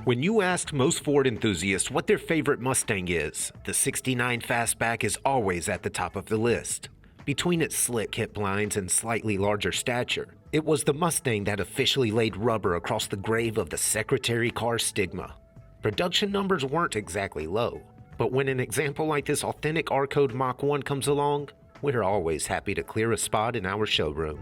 When you ask most Ford enthusiasts what their favorite Mustang is, the '69 Fastback is always at the top of the list. Between its slick hip lines and slightly larger stature, it was the Mustang that officially laid rubber across the grave of the secretary car stigma. Production numbers weren't exactly low, but when an example like this authentic R-Code Mach 1 comes along, we're always happy to clear a spot in our showroom.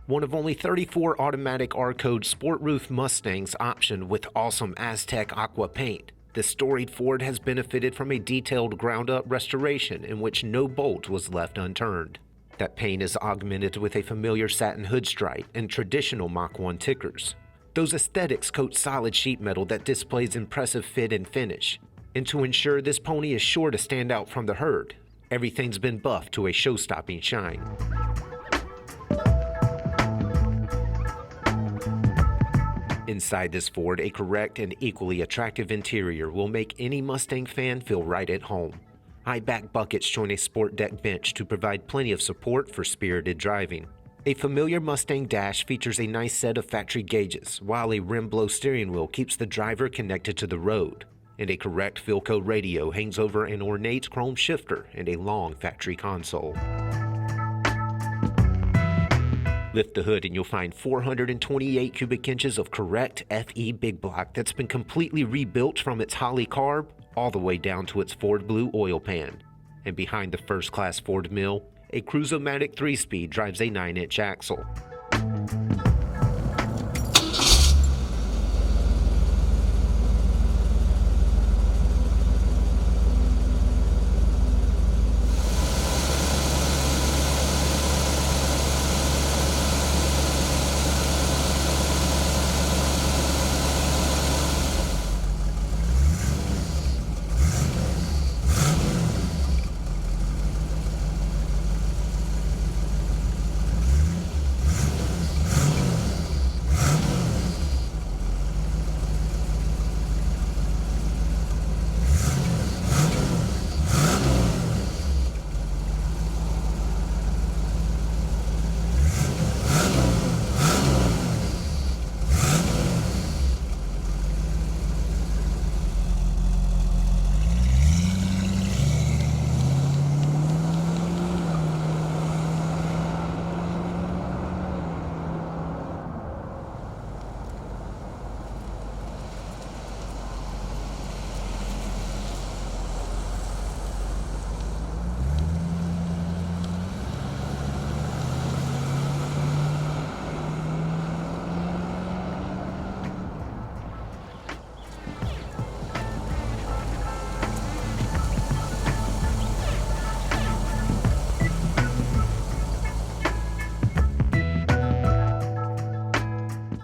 One of only 34 automatic R-Code sport roof Mustangs optioned with awesome Aztec Aqua paint, the storied Ford has benefited from a detailed ground-up restoration in which no bolt was left unturned. That paint is augmented with a familiar satin hood stripe and traditional Mach 1 tickers. Those aesthetics coat solid sheet metal that displays impressive fit and finish. And to ensure this pony is sure to stand out from the herd, everything's been buffed to a show-stopping shine. Inside this Ford, a correct and equally attractive interior will make any Mustang fan feel right at home. High back buckets join a sport deck bench to provide plenty of support for spirited driving. A familiar Mustang dash features a nice set of factory gauges, while a rim-blow steering wheel keeps the driver connected to the road. And a correct Philco radio hangs over an ornate chrome shifter and a long factory console. Lift the hood and you'll find 428 cubic inches of correct FE big block that's been completely rebuilt from its Holley carb all the way down to its Ford Blue oil pan. And behind the first-class Ford mill, a Cruise-O-Matic 3-speed drives a 9-inch axle.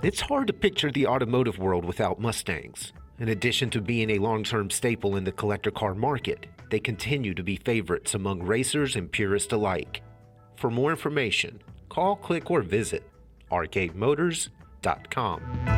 It's hard to picture the automotive world without Mustangs. In addition to being a long-term staple in the collector car market, they continue to be favorites among racers and purists alike. For more information, call, click, or visit arcademotors.com.